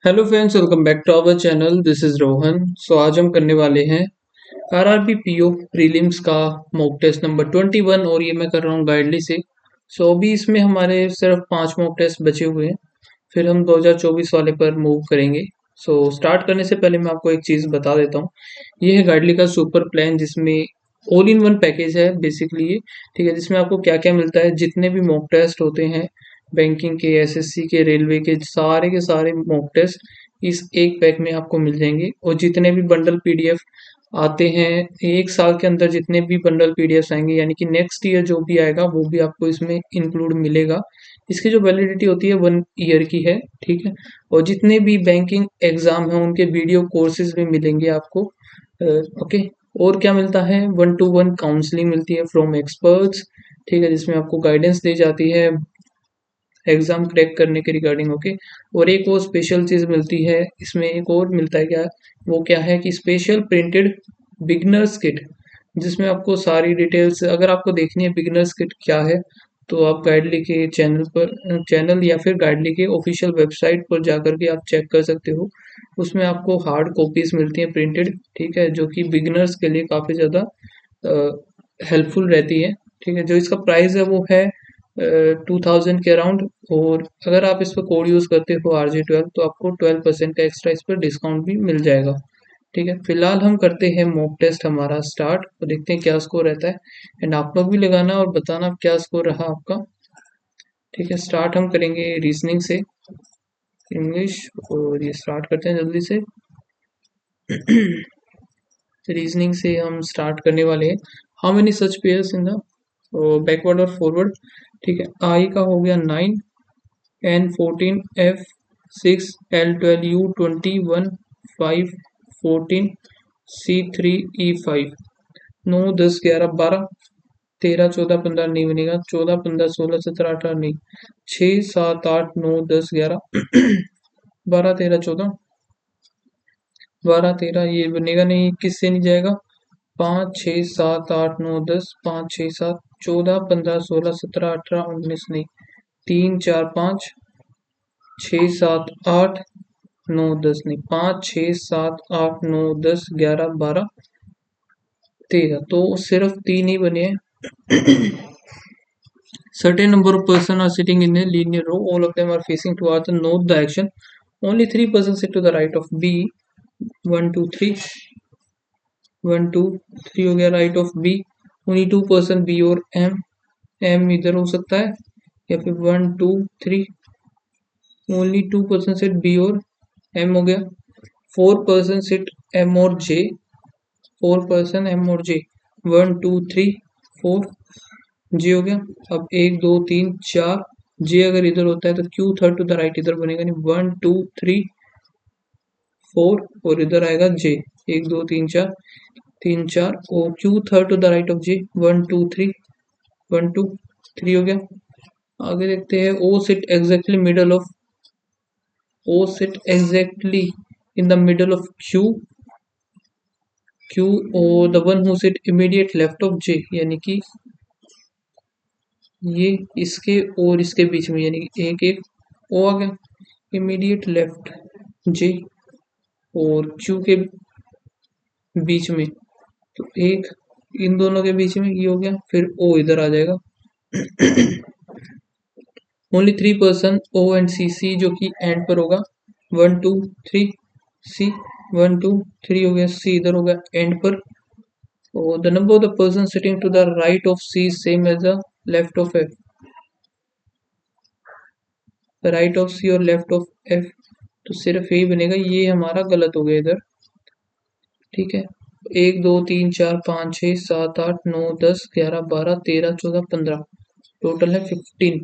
Hello friends, welcome back to our channel. This is Rohan. So आज हम करने वाले हैं आरआरबी पीओ प्रीलिम्स का मॉक टेस्ट नंबर 21 और ये मैं कर रहा हूँ गाइडली से। सो अभी इसमें हमारे सिर्फ 5 मॉक टेस्ट बचे हुए हैं, फिर हम 2024 वाले पर मूव करेंगे। सो स्टार्ट करने से पहले मैं आपको एक चीज़ बता देता हूँ। ये है गाइडली का सुपर प्लान, जिसमें ऑल इन वन पैकेज है बेसिकली ये। ठीक है, जिसमें आपको क्या क्या मिलता है, जितने भी मॉक टेस्ट होते हैं बैंकिंग के, एसएससी के, रेलवे के सारे मॉक टेस्ट इस एक पैक में आपको मिल जाएंगे। और जितने भी बंडल पीडीएफ आते हैं एक साल के अंदर, जितने भी बंडल पीडीएफ आएंगे यानी कि नेक्स्ट ईयर जो भी आएगा वो भी आपको इसमें इंक्लूड मिलेगा। इसकी जो वैलिडिटी होती है 1 ईयर की है। ठीक है, और जितने भी बैंकिंग एग्जाम हैं उनके वीडियो कोर्सेज भी मिलेंगे आपको। ओके, और क्या मिलता है, 1-to-1 काउंसलिंग मिलती है फ्रॉम एक्सपर्ट्स। ठीक है, जिसमें आपको गाइडेंस दी जाती है एग्जाम क्रैक करने के रिगार्डिंग। ओके, और एक और स्पेशल चीज़ मिलती है इसमें, एक और मिलता है क्या, वो क्या है कि स्पेशल प्रिंटेड बिगनर्स किट, जिसमें आपको सारी डिटेल्स अगर आपको देखनी है बिगनर्स किट क्या है, तो आप गाइडली के चैनल या फिर गाइडली के ऑफिशियल वेबसाइट पर जाकर के आप चेक कर सकते हो। उसमें आपको हार्ड कॉपीज मिलती हैं प्रिंटेड। ठीक है, जो कि बिगनर्स के लिए काफ़ी ज़्यादा हेल्पफुल रहती है। ठीक है, जो इसका प्राइस है वो है 2000 के अराउंड। और अगर आप इस पर कोड यूज़ करते हो RJ12 तो आपको 12% का एक्स्ट्रा इस पर डिस्काउंट भी मिल जाएगा। ठीक है, फिलहाल हम करते हैं मॉक टेस्ट हमारा स्टार्ट और देखते हैं क्या स्कोर रहता है। एंड आप लोग भी लगाना और बताना क्या स्कोर रहा आपका। ठीक है, स्टार्ट हम करेंगे रीजनिंग से, इंग्लिश। और ये स्टार्ट करते हैं जल्दी से। रीजनिंग से हम स्टार्ट करने वाले हैं। How many such pairs in the backward और फॉरवर्ड। ठीक है, आई का हो गया 9, N14, F6, L12, U21, 5, 14, C3, E5, 9, 10, 11, 12, 13, 14, 15 नहीं बनेगा, 14, 15, 16, 17, 18 नहीं, 6, 7, 8, 9, 10, 11, 12, 13, 14, 12, 13 ये बनेगा नहीं, 21 से नहीं जाएगा, 5, 6, 7, 8, 9, 10, 5, 6, 7, 14, 15, 16, 17, 18, 19 नहीं, 3, 4, 5, 6, 7, 8, 9, 10 नहीं, 5, 6, 7, 8, 9, 10, 11, 12, 13, तो सिर्फ 3 ही बने हैं। Certain number of person are sitting in a linear row. All of them are facing towards the north direction. Only 3 persons sit to the right of B. 1, 2, 3. 1, 2, 3 हो गया right of B. Only 2 person B और M. M इधर हो सकता है या फिर 1, 2, 3। Only 2 person sit B और एम हो गया। 4 पर्सन सिट एम और जे। 4 पर्सन एम और जे। 1, 2, 3, 4 जे हो गया। अब 1, 2, 3, 4 जे अगर इधर होता है तो Q third to the right इधर बनेगा नहीं। 1, 2, 3, 4 और इधर आएगा जे। 1, 2, 3, 4, 3, 4 और Q third to the right of J. 1, 2, 3, 1, 2, 3 हो गया। आगे देखते हैं O sit exactly middle of, O sit exactly in the middle of Q or the one who sit immediate left of J, यानी कि ये इसके और इसके बीच में, यानी कि एक एक O आ गया इमीडिएट लेफ्ट J और Q के बीच में, तो एक इन दोनों के बीच में ये हो गया, फिर O इधर आ जाएगा। Only 3 person O and C जो कि एंड पर होगा। 1, 2, 3 C। 1, 2, 3 हो गया, C इधर होगा एंड पर। So the number of the person sitting to the right of C is same as the left of F. The right of C और left of F, तो सिर्फ यही बनेगा, ये हमारा गलत हो गया इधर। ठीक है, 1, 2, 3, 4, 5, 6, 7, 8, 9, 10, 11, 12, 13, 14, 15, टोटल है 15।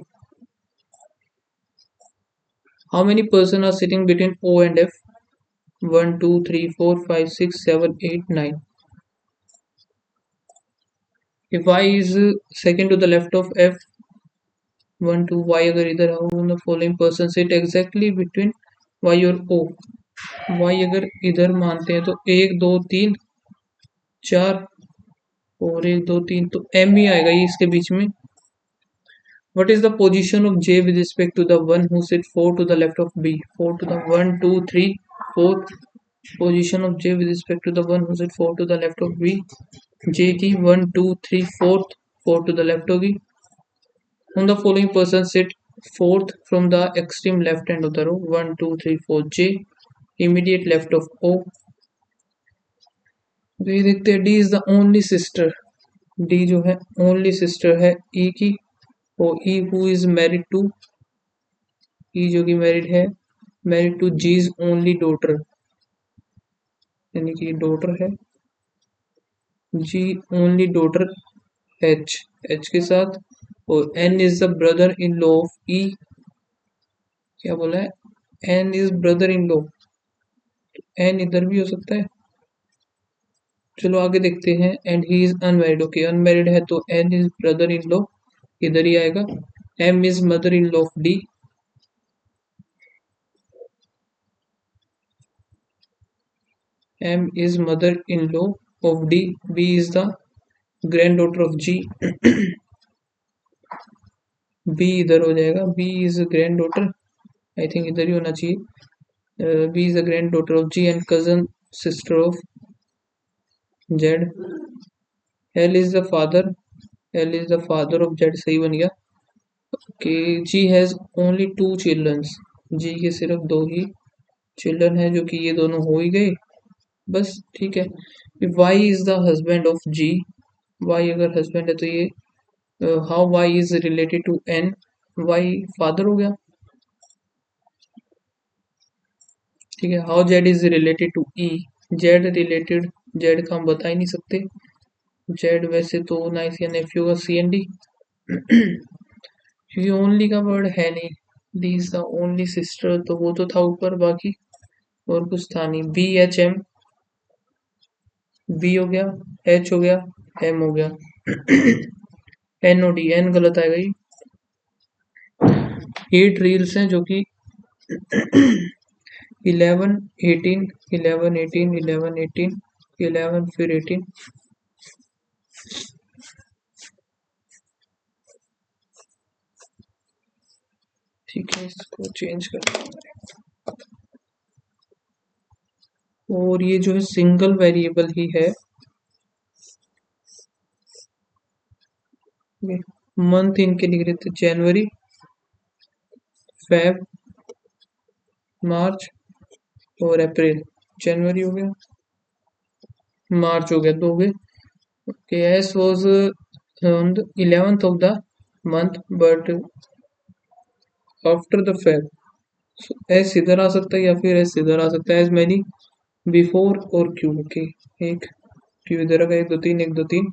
How many person are sitting between O and F? 1, 2, 3, 4, 5, 6, 7, 8, 9. If Y is second to the left of F, 1, 2, Y अगर इधर आओ, the following person sit exactly between Y और O। Y अगर इधर मानते हैं तो 1, 2, 3, 4 और 1, 2, 3, तो M ही आएगा ये इसके बीच में। What is the position of J with respect to the one who sit 4 to the left of B? 4 to the 1, 2, 3, 4. Position of J with respect to the one who sit 4 to the left of B. J की 1, 2, 3, 4 4 to the left होगी. On the following person sit fourth from the extreme left end of the row. 1, 2, 3, 4. J immediate left of O. तो ये देखते हैं D is the only sister. D जो है only sister है E की. और E who is married to E जो कि married to G's only daughter, यानी कि daughter है G only daughter H के साथ. और N is the brother in law of E. क्या बोला है N is brother in law. N इधर भी हो सकता है. चलो आगे देखते हैं. And he is unmarried. Okay unmarried है तो N is brother in law इधर ही आएगा. M is mother in law of D. M is mother-in-law of D. B is the granddaughter of G. B इधर हो जाएगा. B is granddaughter. I think इधर ही होना चाहिए. B is the granddaughter of G and cousin sister of Z. L is the father. L is the father of Z. सही बन गया. Okay, G has only 2 children. G के सिर्फ 2 ही children है जो कि ये दोनों हो ही गए. बस ठीक है. Y is the husband of G. Y अगर husband है तो ये how Y is related to N. Y father हो गया. ठीक है. How Z is related to E. Z related Z का हम बता ही नहीं सकते. Z वैसे तो ना इसका नेफ्यू का CND. क्योंकि ओनली का वर्ड है नहीं. दी इज द ओनली सिस्टर तो वो तो था ऊपर, बाकी और कुछ था नहीं. BHM B हो गया, H हो गया, M हो गया. NOD N गलत आएगा ये. 8 रील्स हैं जो कि 11 18 11 18 11 18 11 फिर 18. ठीक है इसको चेंज करते हैं. और ये जो है सिंगल वेरिएबल ही है. मंथ इनके लिख रहे थे जनवरी, फेब, मार्च और अप्रैल. जनवरी हो गया, मार्च हो गया, 2 हो गए. Okay, S was on the 11th of the month, but after the Feb. So S इधर आ सकता है या फिर S इधर आ सकता है. As many before और Q. ओके एक Q इधर आएगा, 1 2 3 1 2 3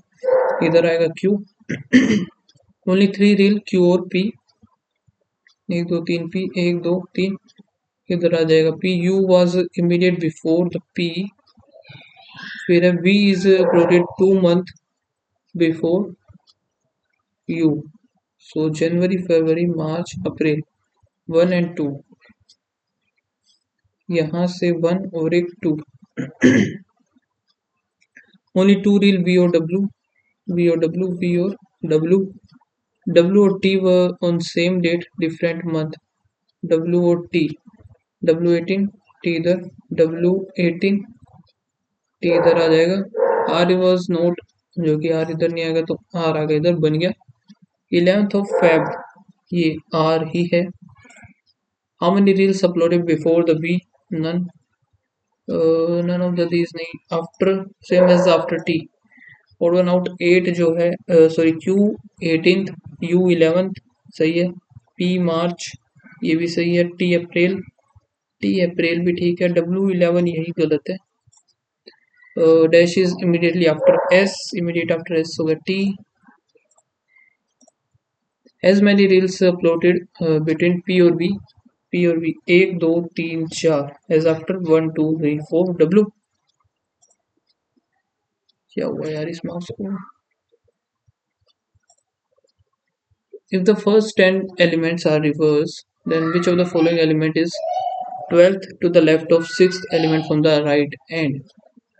इधर आएगा Q. ओनली 3 रील Q और P. 1 2 3 P 1 2 3 इधर आ जाएगा P. U was immediate before the P. फिर है V is uploaded 2 month before U. So January, February, March, April 1 and 2. यहाँ से 1 और एक 2. ओनली 2 रील V और W. V और W, V और W. W और T were on same date, different month. W और T. W18 T इधर, W18 T इधर आ जाएगा. R was not, जो कि R इधर नहीं आएगा तो R आ गया इधर, बन गया 11th of Feb. ये R ही है. How many reels uploaded before the B? None. None of the these नहीं. After same as after T. Odd one out 8 जो है sorry Q 18th, U 11th सही है. P March ये भी सही है. T अप्रैल भी ठीक है. W 11 यही गलत है. Dash is immediately after S. Immediate after S हो गया T. As many reels uploaded between P और B. P और B 1 2 3 4. As after 1 2 3 4 W. क्या हुआ यार इस माउस को. If the first 10 elements are reversed, then which of the following element is 12th to the left of 6th element from the right end?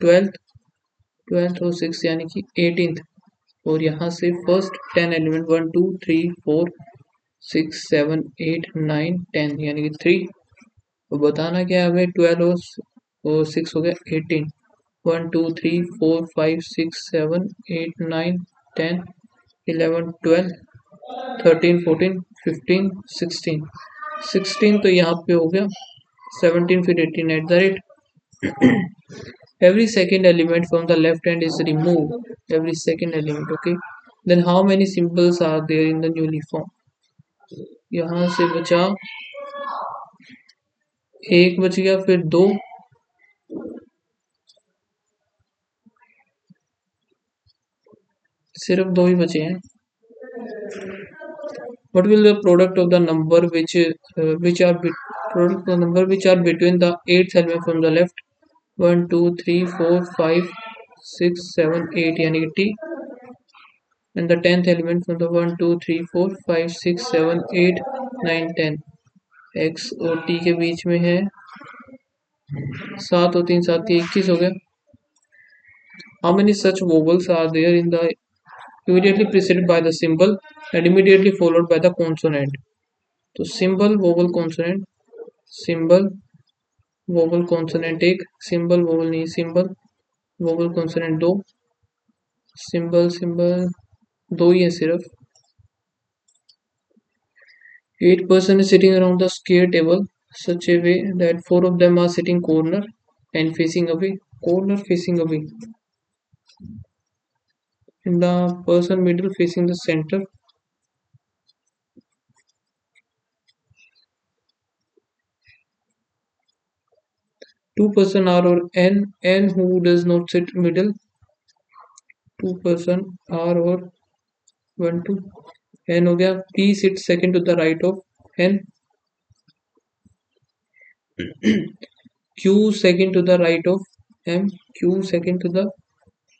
12th और 6th यानी कि 18th. और यहाँ से फर्स्ट 10 एलिमेंट 1 2 3 4 6 7 8 9 10 यानी कि 3। तो बताना क्या है हमें, 12 और 6 हो गया 18। 1 2 3 4 5 6 7 8 9 10 11 12 13 14 15 16। 16 तो यहाँ पे हो गया, 17 फिर 18 at the rate. Every second element from the left hand is removed. Every second element, okay. Then how many symbols are there in the newly formed? यहाँ से बचा एक, बच गया, फिर दो, सिर्फ दो ही बचे हैं। What will the product of the number which are between the eighth element from the left? 1 2 3 4 5 6 7 8 यानी कि t, and the tenth element from the 1 2 3 4 5 6 7 8 9 10 x और t के बीच में है 7 और 3 7 21 हो गया। How many such vowels are there in the immediately preceded by the symbol and immediately followed by the consonant? तो symbol vowel consonant, symbol vowel consonant एक, symbol vowel नहीं, सिंबल वोवल कॉन्सोनेंट दो, सिंबल सिंबल दो ही है सिर्फ। 8 person is sitting around the square table such a way that 4 of them are sitting corner and facing away, corner facing away, and the person middle facing the center. 2 person are or n who does not sit middle, 2 person are or 1 2 n हो गया। p sits second to the right of n, q second to the right of m, q second to the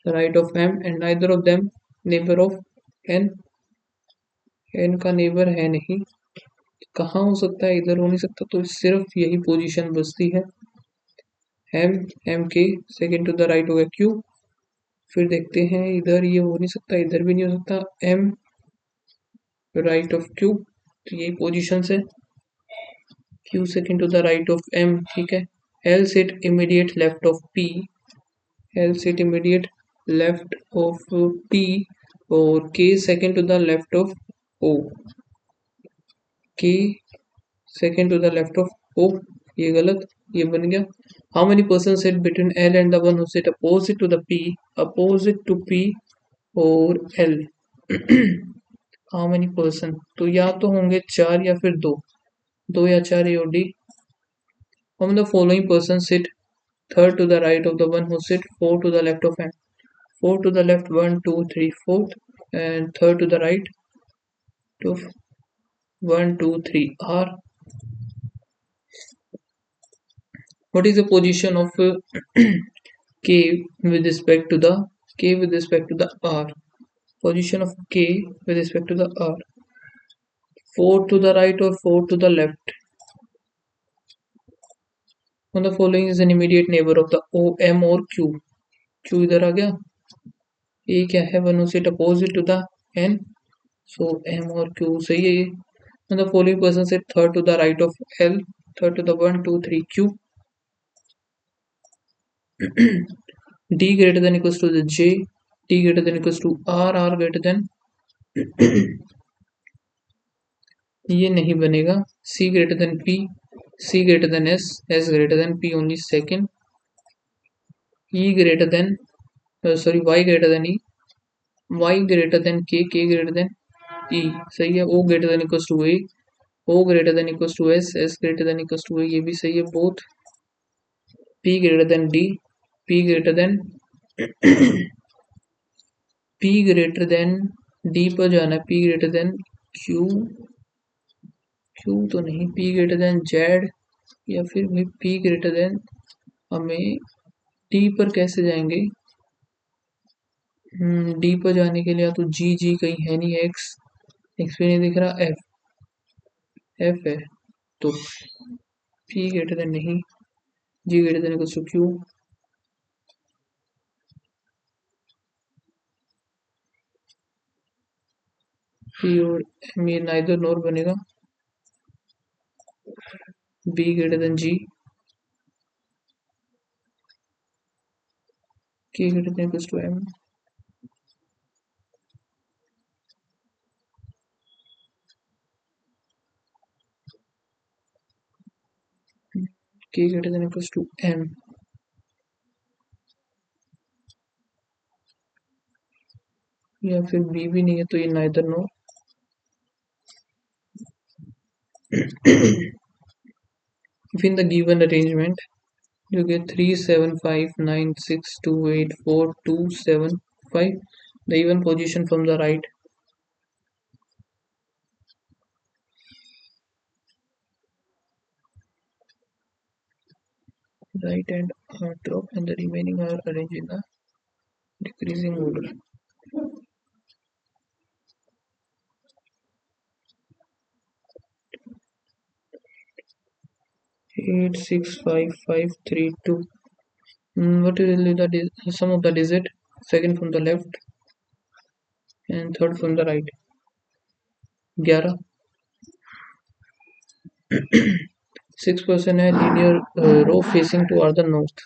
right of m, and neither of them neighbor of n, n का neighbour है नहीं, कहाँ हो सकता है, इधर हो नहीं सकता, तो सिर्फ यही पोजीशन बचती है। m m के सेकंड टू द राइट हो गया q, फिर देखते हैं इधर ये हो नहीं सकता, इधर भी नहीं हो सकता, m राइट ऑफ q, तो यही पोजीशन है। q second to the right of m, ठीक है। l sit immediate left of p, l sit immediate left of p, और k second to the left of o, k second to the left of o, ये गलत, ये बन गया। How many person sit between l and the one who sit opposite to the p, opposite to p और l। How many person, तो या तो होंगे 4 या फिर 2, 2 या 4 ए और D. How many the following person sit third to the right of the one who sit four to the left of m, 4 to the left 1 2 3 4, and third to the right of 1 2 3 r. What is the position of k with respect to the r? Position of k with respect to the r, 4 to the right or 4 to the left. On the following is an immediate neighbor of the o, m or q. q इधर आ गया, ये क्या है, one sit opposite to the n, so m और q सही है ये। On the following person sit third to the right of l, third to the 1 2 3 q. d greater than equals to the j, d greater than equals to r, r greater than ये नहीं बनेगा, c greater than p, c greater than s, s greater than p only second, e greater than y greater than e, y greater than k, k greater than e, सही है। o greater than equals to a, o greater than equals to s, s greater than equals to a, ये भी सही है both। p greater than d, p greater than p greater than d पर जाना है, p greater than q, q तो नहीं, p greater than z, या फिर भाई p greater than, हमें d पर कैसे जाएंगे, d पर जाने के लिए या तो g, g कहीं है नहीं, x, x भी नहीं दिख रहा, f, f है, तो p greater than नहीं, g greater than equals to q। P और एम, ये नाइदर नोर बनेगा। B greater than G, K greater than equals to M, K greater than equals to M, या फिर B भी नहीं है तो ये neither nor. If in the given arrangement you get 3 7 5 9 6 2 8 4 2 7 5, the even position from the right and are top, and the remaining are arranged in a decreasing order. 8 6 5 5 3 2. What will be the sum of the digit? Second from the left and third from the right. 11. 6% है linear row facing toward the north.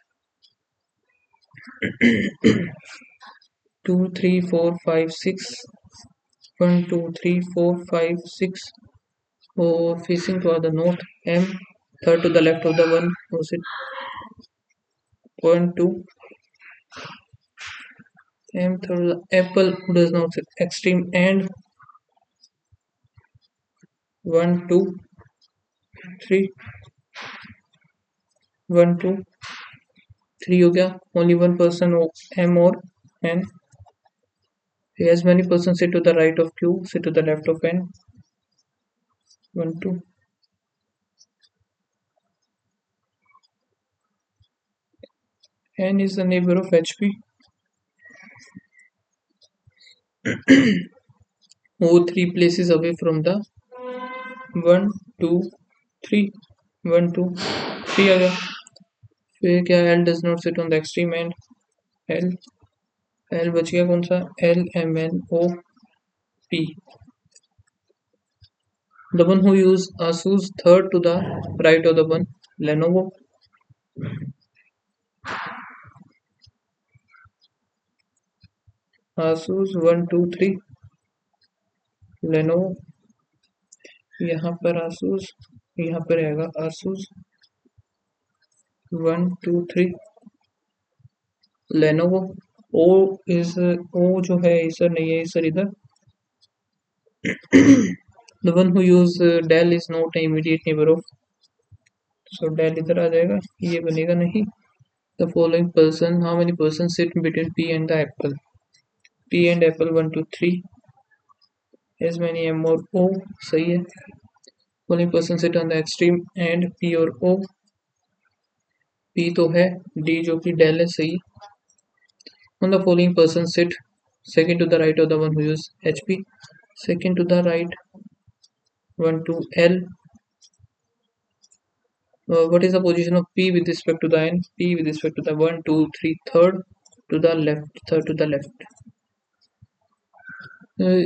2 3 4 5 6. 1 2 3 4 5 6. Or facing toward the north. M, third to the left of the one. Was it 0.2? M, third to the apple does not sit extreme and 1 2 3. 1 2 3 हो गया. Only one person M or N. As many persons sit to the right of Q, sit to the left of N. 1 2. N is the neighbor of HP. O 3 places away from the 1 2 3. 1 2 3 आ गया. फिर क्या, L does not sit on the extreme end. L बच गया कौन सा, L M N O P. The one who use Asus, third to the right of the one, Lenovo. Asus 1 2 3. Lenovo. यहाँ पर Asus, यहाँ पर रहेगा Asus 1 2 3. Lenovo. O is O जो है इधर नहीं है, इधर इधर. The one who use Dell is not an immediate neighbor of, so Dell इधर आ जाएगा, ये बनेगा नहीं. The following person, how many persons sit between P and the apple? P and apple 1 2 3. As many M or O, सही है. Following person sit on the extreme and P और O. P तो है, D जो कि Dell है, सही. On the following person sit second to the right of the one who use HP. Second to the right 1 2 L. What is the position of P with respect to the N? P with respect to the 1 2 3 third to the left, third to the left.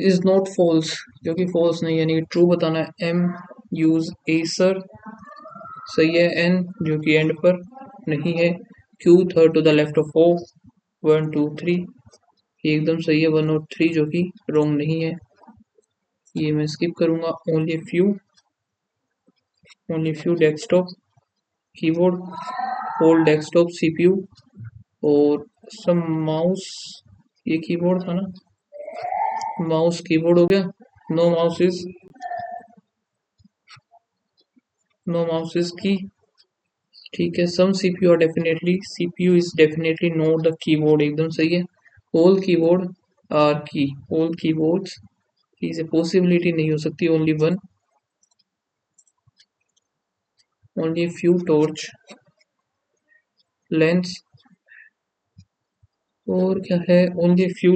Is not false, क्योंकि false नहीं यानी true बताना है. M use Acer, सही है. N जो कि end पर नहीं है. Q third to the left of O 1 2 3, ये एकदम सही है. 1 और 3 जो कि wrong नहीं है, ये मैं skip करूँगा. only few desktop keyboard, whole desktop CPU और some mouse, ये कीबोर्ड था ना, माउस कीबोर्ड हो गया. नो माउस इज की, ठीक है. Some CPU are definitely, CPU is definitely not the keyboard, एकदम सही है. All keyboard are key, all keyboards key से पॉसिबिलिटी नहीं हो सकती. Only one. Only few torch lens. और क्या है, ओनली फ्यू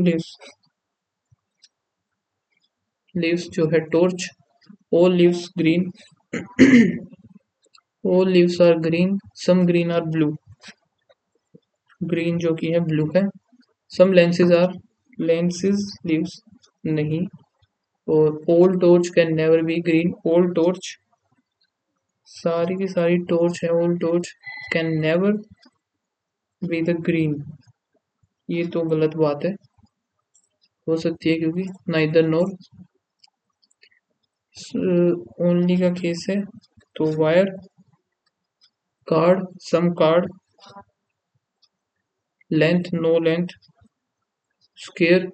लीव्स जो है torch. All leaves green. All leaves are green, some green are blue, green जो कि है ब्लू है. सम लेंसेज लीव्स नहीं. और old torch can never be green. Old torch, सारी की सारी टॉर्च है, old torch can never be the green. ये तो गलत बात है, हो सकती है क्योंकि नाइदर नोर ओनली का केस है। तो wire, card, some card, length, no length, square,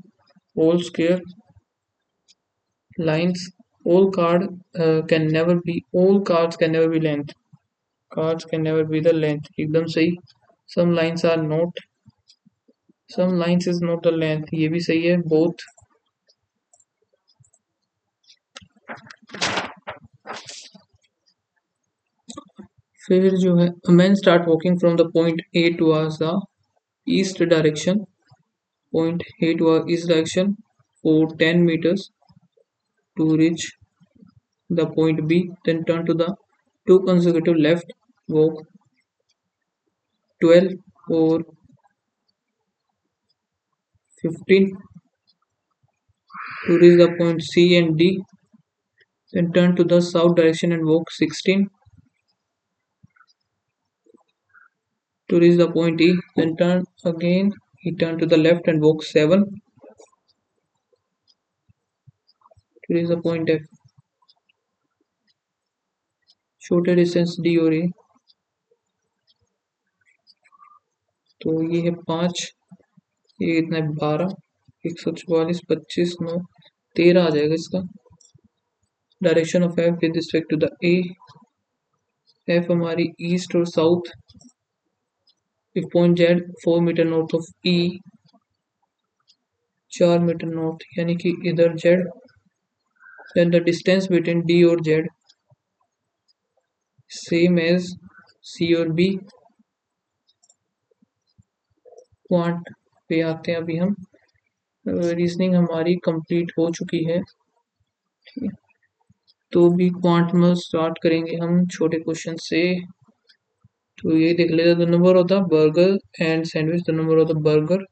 all square, lines, all cards can never be length, cards can never be the length, एकदम सही। some lines are not, some lines is not the length, ये भी सही है, both। फिर जो है men start walking from the point A towards the east direction, point A towards east direction for 10 meters to reach the point B, then turn to the two consecutive left, walk 12 or 15 to reach the point C and D, then turn to the south direction and walk 16 to reach the point E, then turn again, he turn to the left and walk 7 to reach the point F। छोटे distance D और A, तो ये है 5, ये कितना है 12, 144, 25, 9, 13 आ जाएगा इसका। Direction of F with respect to the A, F हमारी ईस्ट और south, if point Z 4 meter north of E, 4 meter north यानी कि इधर Z, then the distance between D और Z same as C और B। क्वांट पे आते हैं अभी हम, रीजनिंग हमारी कंप्लीट हो चुकी है, तो भी क्वांट में स्टार्ट करेंगे हम छोटे क्वेश्चन से। तो ये देख लेते, the number of the burger and sandwich, the number of the burger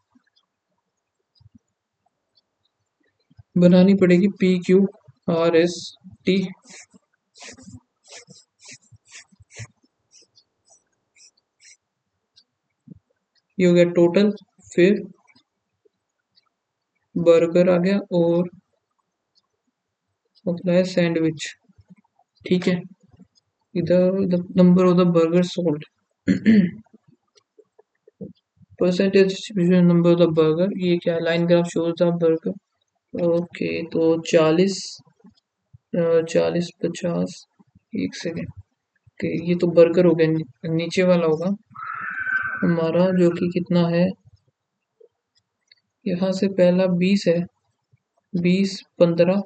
बनानी पड़ेगी PQRST, ये हो गया टोटल। फिर बर्गर आ गया और मतलब है सैंडविच, ठीक है। इधर the number of the burger sold, percentage distribution number of the burger, ये क्या line graph shows the burger. Okay, तो 40, 40, 50, एक सेकेंड। ओके, ये तो बर्गर हो गया, नीचे वाला होगा हमारा जो कि कितना है, यहाँ से पहला 20 है, 20, 15,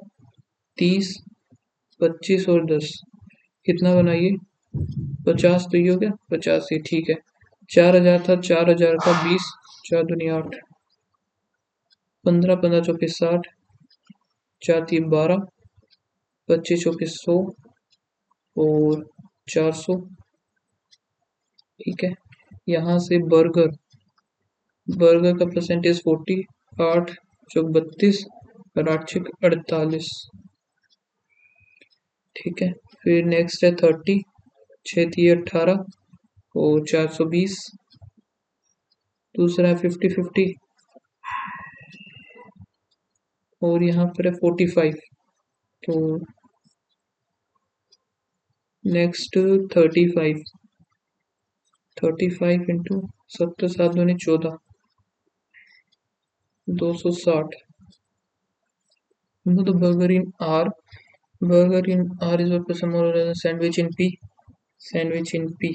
30, 25 और 10, कितना बनाइए 50, तो ये हो गया 50, ये ठीक है। 4000 था, 4000 का 20, 4 दूनी 8, 15, 15 चौके 60, 4 3 12, 25 चौके 100 और 400, ठीक है। यहाँ से बर्गर, बर्गर का परसेंटेज 40, 8 चौक 32 और 8 छक 48, ठीक है। फिर नेक्स्ट है 30, 6 3 18 और 420, दूसरा है 50 50 और यहाँ पर है 45। तो नेक्स्ट 35, 35 इंटू 70, 7 दूनी 14, 260। तो burger in are, burger in R is equal to more or less sandwich in P, sandwich in P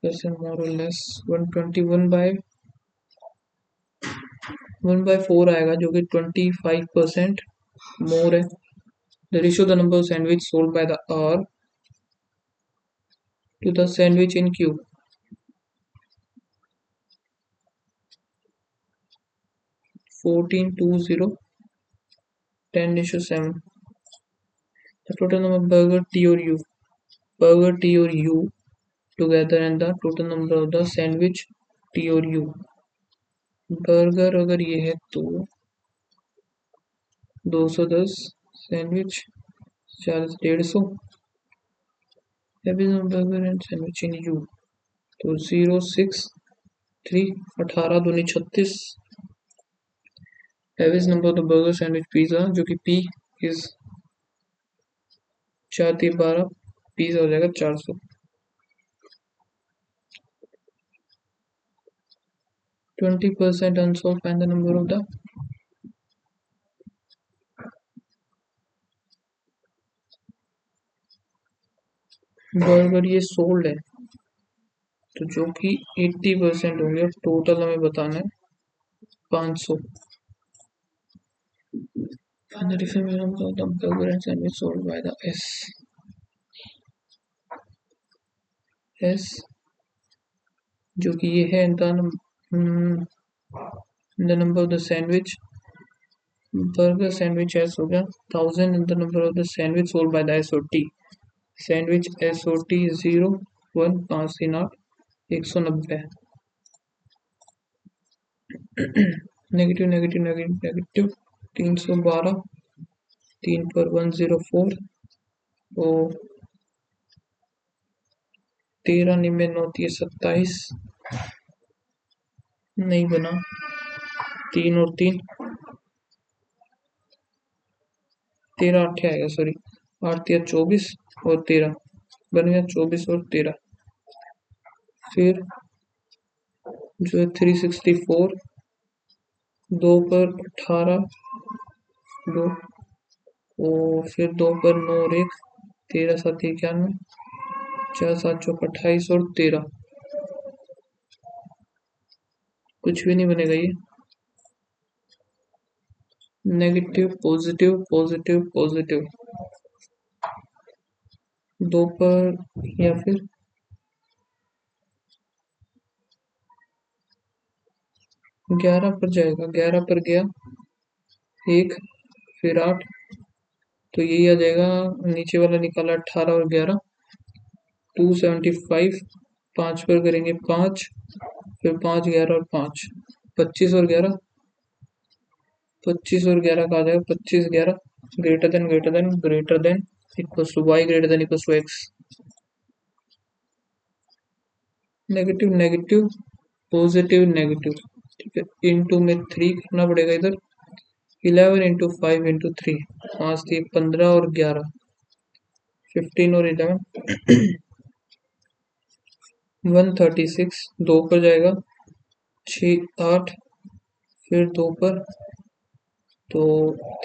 plus more or less 121 by 1/4 आएगा जो कि 25% more है। The ratio the number of sandwich sold by the R to the sandwich in Q, 14:20, 10:7। The total number of burger T or U, burger T or U together and the total number of the sandwich T or U। Burger अगर ये है तो 210, sandwich 40 150 हैवीज burger and sandwich in U. तो 063 18 दूनी 36 हैवीज number of the burger sandwich pizza जो कि पी इज 4 3 12 पिज्जा हो जाएगा 400। 20% unsold find the number of the burger ये सोल्ड है तो जो कि 80% होंगे। टोटल हमें बताना है 500। Find the difference between the burger and sandwich sold by the S जो कि ये है the number of the sandwich burger sandwich S हो गया 1000 in the number of the sandwich sold by the SOT sandwich SOT 0 1 5 3 8 190। Negative negative negative negative 312 3 पर 104 तो 13 निम्न 9 27 नहीं बना 3 और 3 13 8 आएगा सॉरी 8 24 और 13 बन गया 24 और 13। फिर जो है 364 2 पर 18 2 और फिर 2 पर 9 और 1 13 7 91 4 7 चौक 28 और 13 कुछ भी नहीं बनेगा ये। नेगेटिव पॉजिटिव पॉजिटिव पॉजिटिव 2 पर या फिर 11 पर जाएगा 11 पर गया 1 फिर 8 तो यही आ जाएगा नीचे वाला निकाला 18 और 11 275 5 पर करेंगे 5 फिर 5 11 और 5 25 और 11 25 और 11 का आ जाएगा 25 11 greater than greater than greater than equals to y greater than equals to x। Negative negative positive negative ठीक है इनटू में 3 करना पड़ेगा इधर 11 इंटू 5 इंटू 3 5 3 15 और 11 15 और 11 136 2 पर जाएगा 6 8 फिर 2 पर तो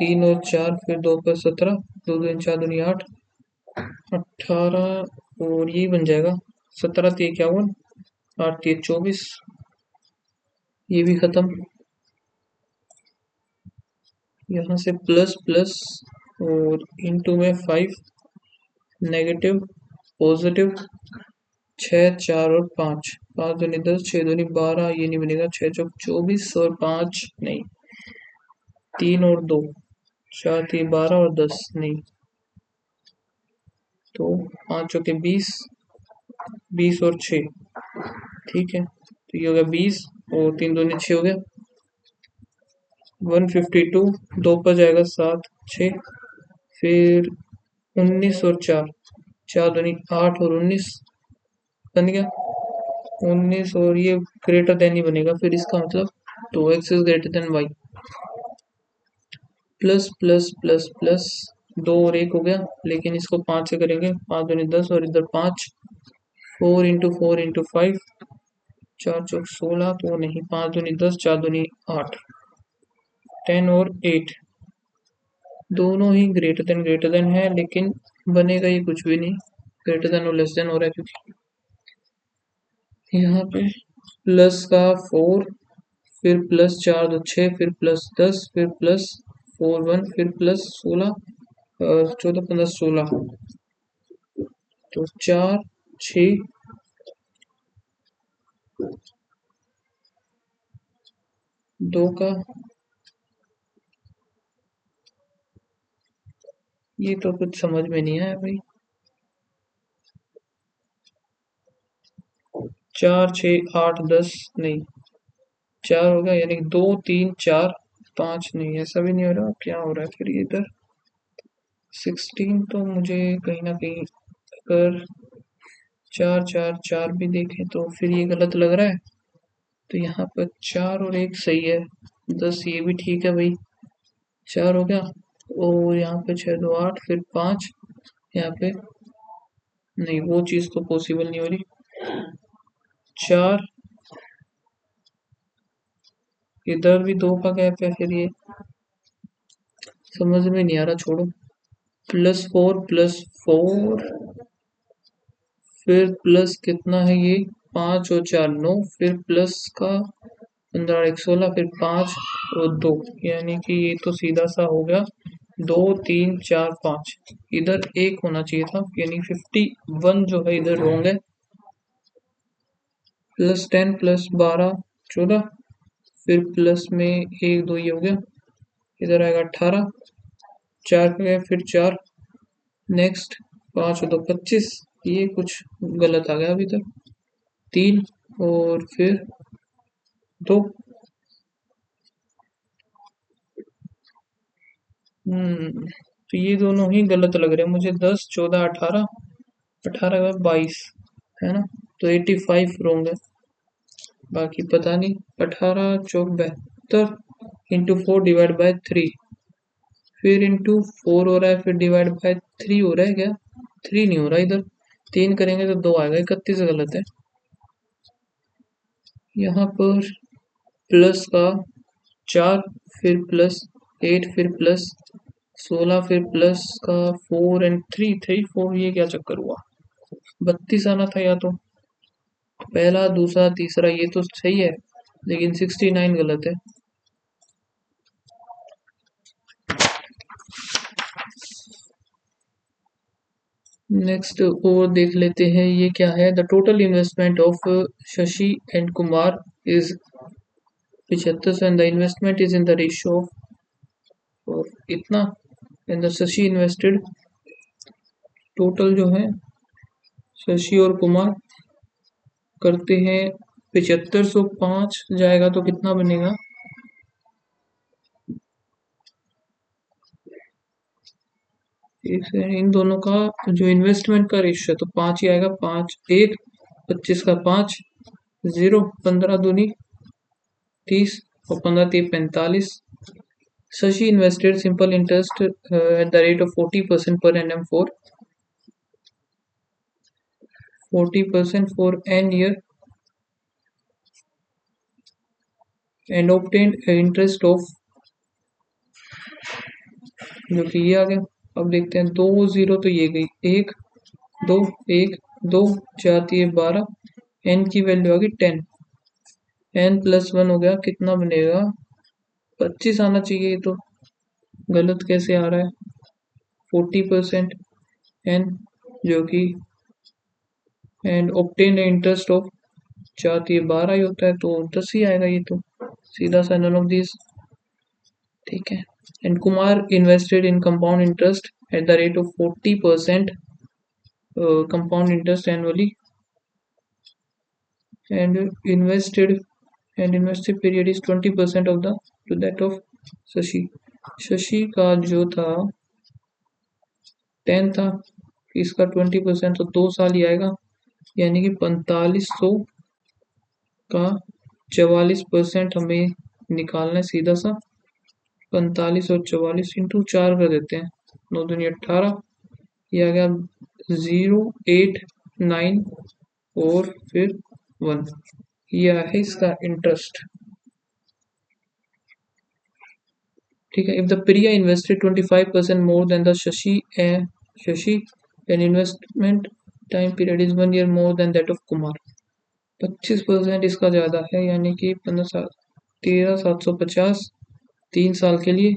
3 और 4 फिर 2 पर 17 2 2 4 दूनी 8 18 और यही बन जाएगा 17 3 51 8 3 24 ये भी खत्म। यहाँ से प्लस प्लस और इनटू में 5 नेगेटिव पॉजिटिव 6 4 और 5 5 दूनी 10 6 दूनी 12 ये नहीं बनेगा 6 चौक 24 और 5 नहीं 3 और 2 4 3 12 और 10 नहीं तो 5 चौके 20 20 और 6 ठीक है तो ये हो गया 20 और 3 दूनी 6 हो गया 152 2 पर जाएगा 7 6 फिर 19 और 4 4 दूनी 8 और 19 बन गया 19 और ये ग्रेटर देन ही बनेगा फिर इसका मतलब तो x is greater than y plus plus plus plus 2 और 1 हो गया लेकिन इसको 5 से करेंगे 5 दूनी 10 और इधर 5 4 इंटू 4 इंटू 5 4 चौक 16 तो नहीं 5 दूनी 10 4 दूनी 8 10 और 8 दोनों ही ग्रेटर देन है लेकिन बनेगा ये कुछ भी नहीं ग्रेटर देन और लेस देन हो रहा है क्योंकि यहाँ पे प्लस का 4 फिर प्लस 4 2 6 फिर प्लस 10 फिर प्लस 4 1 फिर प्लस 16 14 15 16 तो 4 6 2 का ये तो कुछ समझ में नहीं आया भाई 4 6 8 10 नहीं 4 हो गया यानी 2 3 4 5 नहीं ऐसा भी नहीं हो रहा क्या हो रहा है फिर इधर 16 तो मुझे कहीं ना कहीं, अगर 4 4 4 भी देखें तो फिर ये गलत लग रहा है। तो यहाँ पर 4 और 1 सही है। 10 ये भी ठीक है भाई, 4 हो गया। और यहाँ पे 6 2 8, फिर 5 यहाँ पे, नहीं वो चीज़ तो पॉसिबल नहीं हो रही। 4, इधर भी 2 का गैप है, फिर ये समझ में नहीं आ रहा, छोड़ो। +4 +4, फिर प्लस कितना है ये, 5 और 4 9, फिर प्लस का 15 1 16, फिर 5 और 2, यानी कि ये तो सीधा सा हो गया 2 3 4 5। इधर 1 होना चाहिए था, यानी 51 जो है इधर रॉन्ग है। +10 +12 14, फिर प्लस में 1 2 ये हो गया, इधर आएगा 18, 4 का गया, फिर 4, नेक्स्ट 5 और 2 25, ये कुछ गलत आ गया अभी तक। 3 और फिर 2, तो ये दोनों ही गलत लग रहे हैं मुझे। 10 14 18, 18 का 22 है ना, तो 85 रोंग है। बाकी पता नहीं। 18 चौक 72 इंटू 4 डिवाइड बाय 3, फिर इंटू 4 हो रहा है, फिर डिवाइड बाय 3 हो रहा है क्या, 3 नहीं हो रहा इधर। 3 करेंगे तो 2 आएगा, 31 गलत है। यहाँ पर प्लस का 4, फिर +8, फिर +16, फिर प्लस का 4 एंड 3 3 4, ये क्या चक्कर हुआ। 32 आना था या तो, पहला दूसरा तीसरा ये तो सही है, लेकिन 69 गलत है। नेक्स्ट और देख लेते हैं, ये क्या है। The total investment of Shashi and Kumar is 75 and the investment is in the ratio of इतना, and the Shashi invested, total जो है शशि और कुमार करते हैं 7505 जाएगा तो कितना बनेगा, इन दोनों का जो इन्वेस्टमेंट का रेशियो है तो 5 ही आएगा। 5 1, 25 का 5, 0, 15 दूनी 30, और 15 3 45। Shashi invested simple interest at the rate of 40% per annum for 40% for an year and obtained interest of, जो कि ये आ गया। अब देखते हैं 2 0 तो ये गई 1 2 1 2 जाती है 12, n की वैल्यू आ गई 10, n +1 हो गया, कितना बनेगा 25 आना चाहिए, ये तो गलत कैसे आ रहा है। 40% n जो कि एंड ऑब्टेन इंटरेस्ट ऑफ चाहती है 12 ही होता है, तो 10 ही आएगा ये तो, सीधा सा नन ऑफ दिस। ठीक है। And Kumar invested in compound interest at the rate of 40% compound interest annually, and invested and invested period is 20% of the two that of Shashi. Shashi का जो था 10 था, इसका 20%, तो 2 साल ही आएगा, यानी कि 4500 का 44% हमें निकालना है सीधा सा। 45 और 44 इंटू 4 कर देते हैं, 9 दूनी 18, ये आ गया 0 8 9 और फिर 1, ये है इसका इंटरेस्ट। ठीक है। If the Priya invested 25% more then the Shashi and investment time period is 1 year more than that of Kumar, 25% इसका ज़्यादा है, यानी कि 13 750 3 साल के लिए।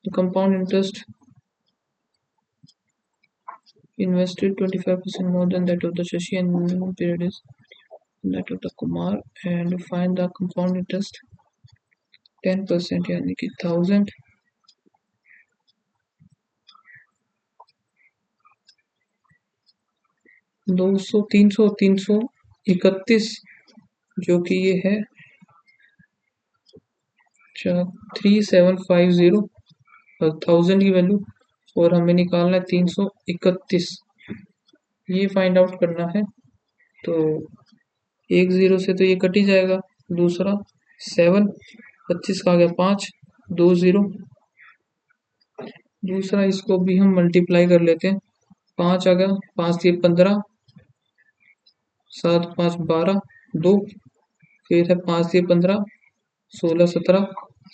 Compound interest invested 25% more than that of the Shashi and minimum period is that of the Kumar, and find the compound interest 10%, यानी कि 1000, 200 300 331, जो कि ये है 3750, 1000 की वैल्यू और हमें निकालना है 331, ये फाइंड आउट करना है। तो 10 से तो ये कट ही जाएगा। दूसरा 7, 25 का आ गया 5, 20। दूसरा इसको भी हम मल्टीप्लाई कर लेते हैं। 5 आ गया, 5 ये 15, 7 5 12, 2, फिर है 5 ये 15, 16 17,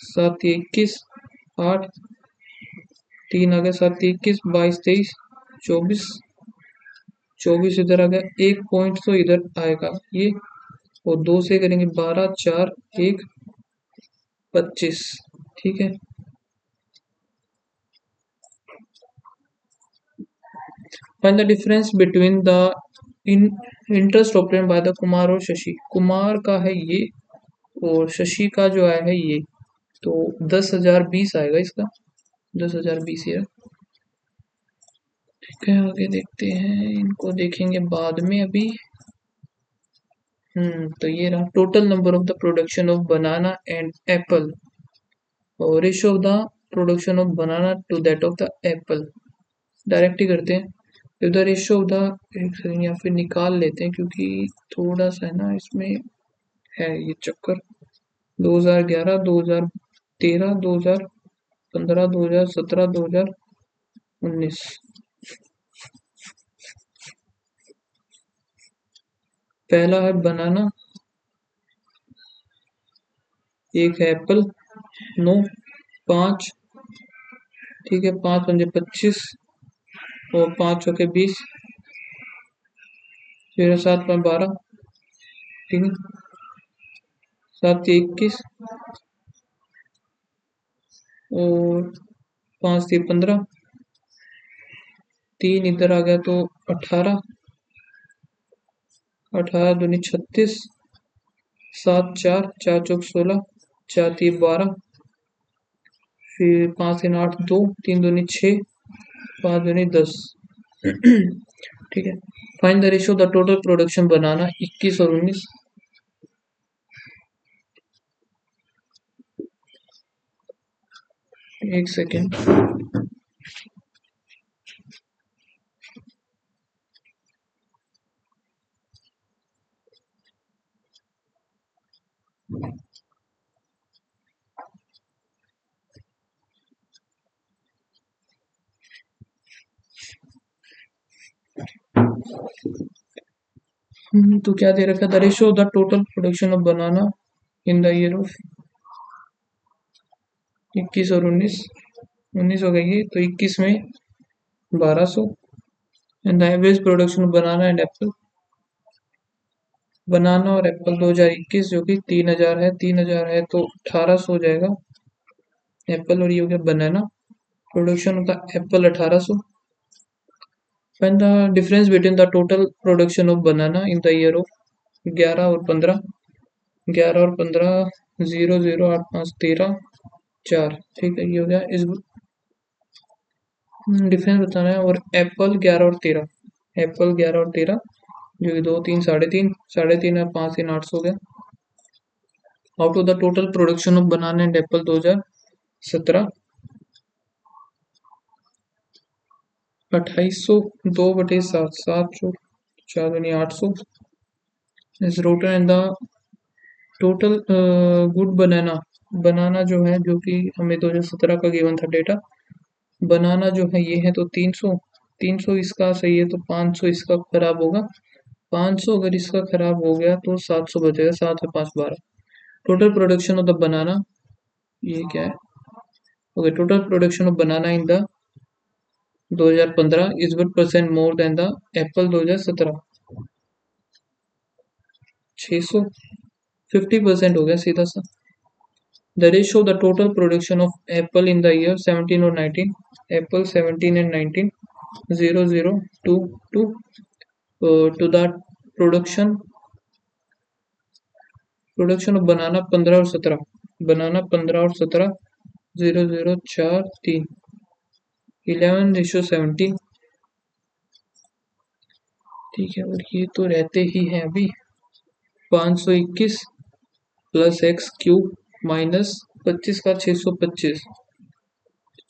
7 ये 21, 8, 3 आ गया, 7 ये 21, 22 23, 24, 24 इधर आ गया, 1 पॉइंट तो इधर आएगा ये, और 2 से करेंगे 12 4 1 25। ठीक है, find the difference between the in interest obtain by the Kumar और शशि। कुमार का है ये और शशि का जो आया है ये, तो 10,020 आएगा इसका, 10,020 ये। ठीक है, आगे देखते हैं, इनको देखेंगे बाद में अभी। तो ये रहा total number of the production of banana and apple और ratio of the production of banana to that of the apple. Direct ही करते हैं। If the ratio of the, एक सेकंड, या फिर निकाल लेते हैं क्योंकि थोड़ा सा है ना इसमें है ये चक्कर। 2011, 2013, 2015, 2017, 2019। पहला है बनाना, एक है एप्पल, 9, 5, ठीक है, 5 पंजे 25 और 5 चौके 20, फिर 7 5 12, ठीक है, 7 21 और 5 15, 3 इधर आ गया तो 18, 18 दूनी 36, 7 4, 4 चौक 16, 4 3 12, फिर 5 3 8 2, 3 दूनी 6, 5 दूनी 10। ठीक है, find the ratio the total production banana 21 और 19। एक सेकेंड। तो क्या दे रखा है, the ratio of the total production of banana in the year of 21 और 19, 19 हो गई, तो 21 में 1200 and the average production of banana and apple. Banana और एप्पल 2021 जो कि 3000 है, 3000 है तो 1800 हो जाएगा एप्पल, और ये हो गया banana. Production of the apple 1800। Find the difference between the total production of banana in the year of 11 और 15, 11 और 15, 0 0 8 5 13 4। ठीक है, ये हो गया। इस डिफरेंस बताना है। और एप्पल 11 और 13, एप्पल 11 और 13 जो कि 2 3 3.5, 3.5 और 5 3 800 हो गया। Out of the total production of banana and apple 2017, 2800, 2/7, 700, 4 दूनी 800 is rotten and the total good banana. Banana जो है, जो कि हमें 2017 का गिवन था डेटा, बनाना जो है ये है तो 300, 300 इसका सही है तो 500 इसका खराब होगा। 500 अगर इसका खराब हो गया तो 700 बचेगा, 7 और 5 12। Total production of the banana, ये क्या है, okay, total production of banana in the 2015 is 1% more than the Apple 2017, 600, 50% हो गया सीधा सा। The ratio of the total production of Apple in the year 17 or 19, Apple 17 and 19, 0 0 2 2 to the production of banana 15 और 17, बनाना 15 और 17, 0 0 4 3, 11:17। ठीक है, और ये तो रहते ही हैं अभी। 521 प्लस एक्स क्यूब माइनस 25 का 625,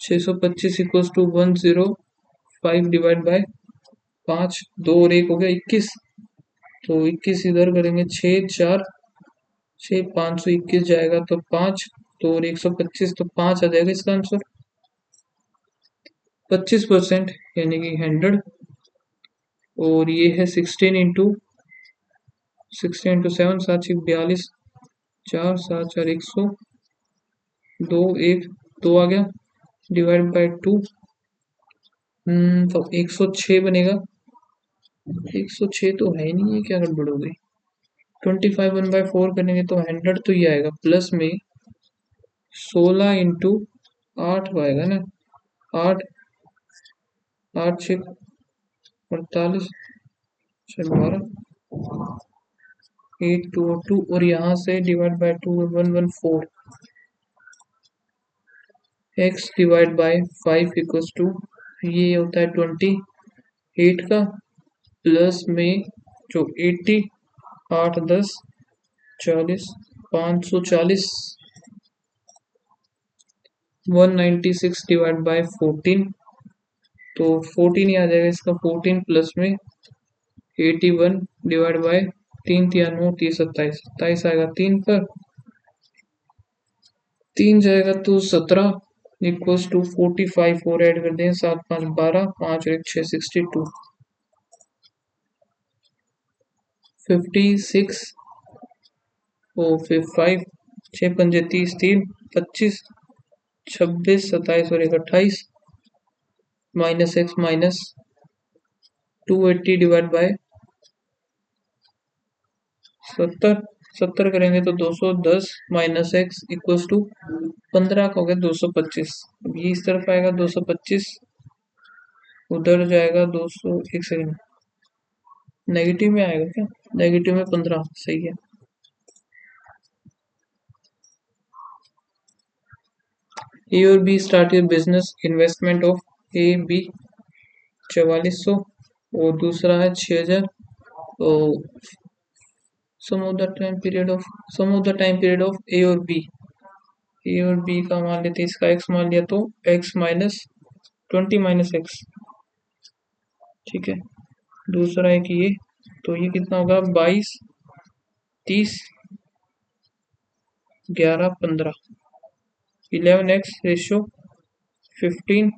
625 इक्वल्स टू 105 डिवाइड बाय 5, 2 और 1 हो गया 21। तो 21 इधर करेंगे, 6 4 6, 521 जाएगा तो 5, तो और 125 तो 5 आ जाएगा इसका आंसर। 25% यानी कि 100। और ये है 16 इंटू 7, 7 42, 4 7 4 100, 2 1 2 आ गया डिवाइड बाय 2। तो 106 बनेगा। 106 तो है ही नहीं, है क्या गड़बड़ हो गई। 25 1/4 करेंगे तो 100 तो ये आएगा, प्लस में 16 इंटू 8 आएगा ना। 8 8 6 48, 12, 8 2 और 2, और यहाँ से divide by 2 114। x divide by 5 equals to, ये होता है 28 का, प्लस में जो 80, 8 10 40, 540, 196 डिवाइड बाय 14, तो 14 ही आ जाएगा इसका। 14 प्लस में 81 डिवाइड बाय 3 3 9 30 27, 27 आएगा 3 पर, 3 जाएगा तो 17 इक्वल्स टू 45। और ऐड कर दें, 7 5 12, 5 और 1 6 62, 56 और फिर 5, 6 पंजे 30, 3 25, 26 27 और 1 28, minus x minus 280 divide by 70, 70 करेंगे तो 210 माइनस एक्स इक्वल्स टू 15 का हो गया 225। अब ये इस तरफ आएगा 225, उधर जाएगा 200, एक सेकेंड, नेगेटिव में आएगा क्या, नेगेटिव में 15 सही है। ए और B started business, investment of A B 4400 और दूसरा है 6000। और sum of the time period of A और बी, ए और बी का मान लेते हैं, इसका एक्स मान लिया तो एक्स माइनस 20 माइनस एक्स, ठीक है। दूसरा है कि ये, तो ये कितना होगा 22 30 11 15, 11x रेशियो 15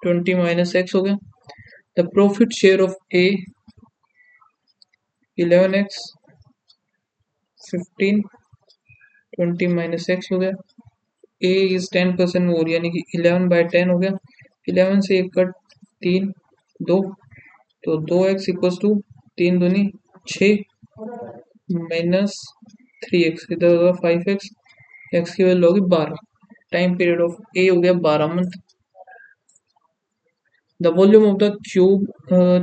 20 माइनस एक्स हो गया। The profit share of A 11x 15 20 minus x हो गया। ए इज 10% मोर, यानी कि 11/10 हो गया। 11 से 1 कट 3 2, तो 2x इक्वल्स टू 3 दूनी 6 माइनस 3x, इधर होगा 5x, x की वैल्यू होगी 12। टाइम पीरियड ऑफ ए हो गया 12 month. The volume of the cube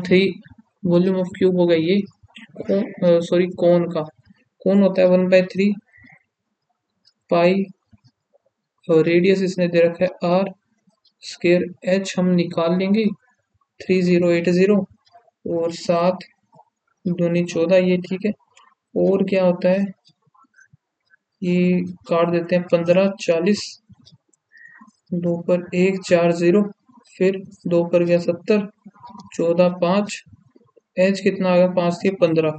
3, volume of cube हो गया ये, सॉरी कौन का, कौन होता है 1/3 पाई, और रेडियस इसने दे रखा है आर स्केयर, एच हम निकाल लेंगे 3080, और 7 दूनी 14, ये ठीक है। और क्या होता है, ये काट देते हैं 15 40, 2 पर 1 4 0, फिर 2 पर गया 70, 14 5, एच कितना आ गया 5 थी 15,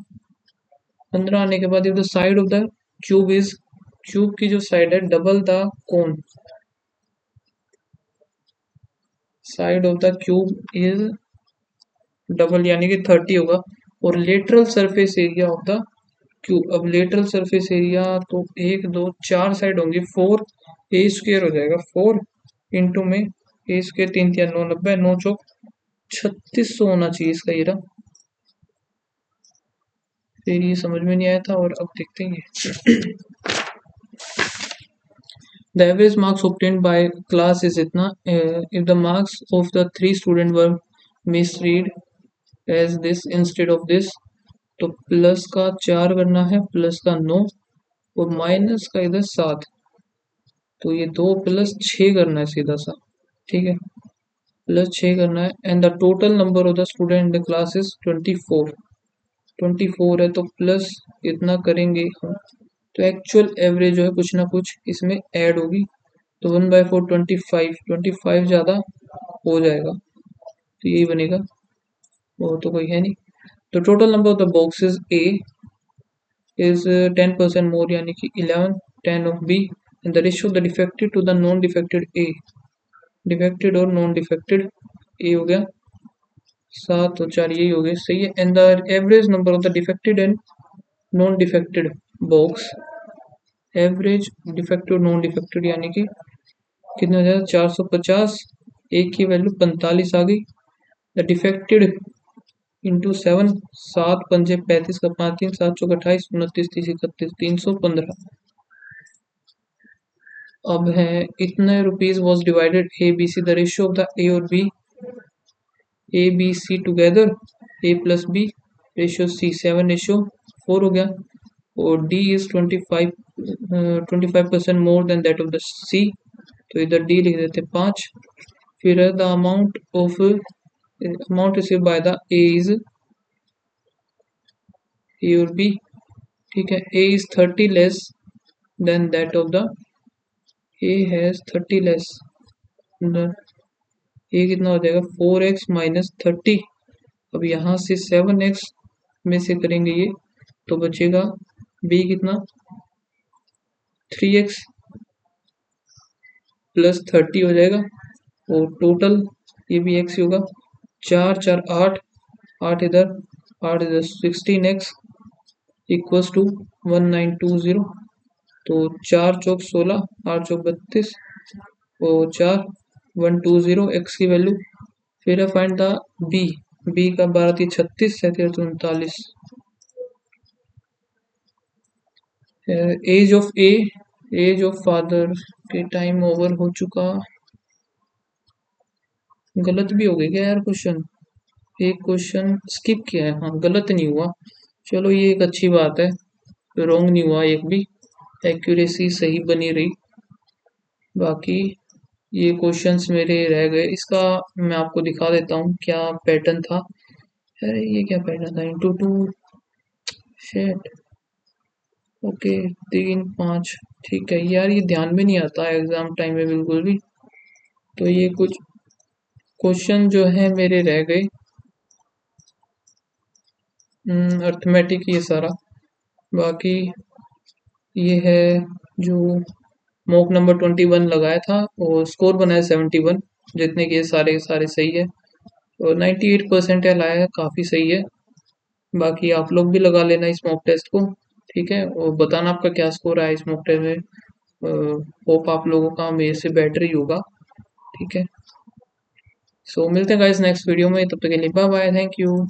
15 आने के बाद the side of the cube is, cube की जो साइड है double the cone, side of the cube is double यानी कि 30 होगा। और lateral surface area of the cube, अब लेटरल सरफेस एरिया तो 1 2 4 साइड होंगी, 4 ए स्क्वायर हो जाएगा, 4 इंटू में ए स्क्वायर 3 3 9 90, 9 चौक 3600 होना चाहिए इसका ये रहा। फिर ये समझ में नहीं आया था, और अब देखते हैं। The average marks obtained by class is इतना, if the marks of the 3 students were misread as this instead of this, तो प्लस का 4 करना है, प्लस का 9 और माइनस का इधर 7, तो ये 2 प्लस 6 करना है सीधा सा, ठीक है, प्लस 6 करना है। And the total number of the student in the class is 24 है, तो प्लस इतना करेंगे हम, तो एक्चुअल एवरेज जो है कुछ ना कुछ इसमें ऐड होगी, तो 1/4 25 ज़्यादा हो जाएगा, तो यही बनेगा, वो तो कोई है नहीं। तो total number of the boxes A is 10% more, यानी कि 11, 10 of B, and the ratio of the defected to the non defected A, defected और नॉन डिफेक्टेड ए हो गया 7 और 4, यही हो गया, सही है। And the average number of the defected and non defected box, average defected non defected यानी कि कितना हो जाएगा 450, एक की वैल्यू 45 आ गई। द डिफेक्टेड इंटू 7, 7 पंजे 35 का 5 3 7 चौक 28 29 30 31 315। अब है इतने rupees was divided A B C, the ratio of the A और B, A B C together, A plus B, ratio C 7:4 हो गया। और D is 25% more than that of the C, तो इधर डी लिख देते 5। फिर the amount receive by the A is, A और बी, ठीक है। A is 30 less than that of the, A has 30 less, ये कितना हो जाएगा 4x माइनस 30। अब यहाँ से 7x में से करेंगे ये, तो बचेगा b कितना 3x प्लस 30 हो जाएगा, और टोटल ये भी x ही होगा, 4 4 8, 8 इधर 16x इक्वल्स टू 1920। तो 4 चौक 16, 8 चौक 32 और 4 120 x की वैल्यू। फिर फाइंड द बी, बी का 12 3 36 37 39। Age of A, age of father के टाइम ओवर हो चुका, गलत भी हो गया क्या यार क्वेश्चन, एक क्वेश्चन स्किप किया है, हाँ गलत नहीं हुआ, चलो ये एक अच्छी बात है, रॉन्ग नहीं हुआ एक भी, एक्यूरेसी सही बनी रही। बाकी ये क्वेश्चंस मेरे रह गए, इसका मैं आपको दिखा देता हूँ क्या पैटर्न था। अरे ये क्या पैटर्न था, इंटू 2, शेट, ओके 3 5, ठीक है यार, ये ध्यान में नहीं आता एग्जाम टाइम में बिल्कुल भी। तो ये कुछ क्वेश्चन जो है मेरे रह गए, अर्थमेटिक ये सारा। बाकी ये है जो मॉक नंबर 21 लगाया था, और स्कोर बनाया 71, जितने के सारे सारे सही है, और 98% लाया है, काफ़ी सही है। बाकी आप लोग भी लगा लेना इस मॉक टेस्ट को, ठीक है, और बताना आपका क्या स्कोर आया इस मॉक टेस्ट में। होप आप लोगों का मेरे से बेटर ही होगा, ठीक है। सो मिलते हैं गाइस नेक्स्ट वीडियो में, तब तक के लिए बाय बाय, थैंक यू।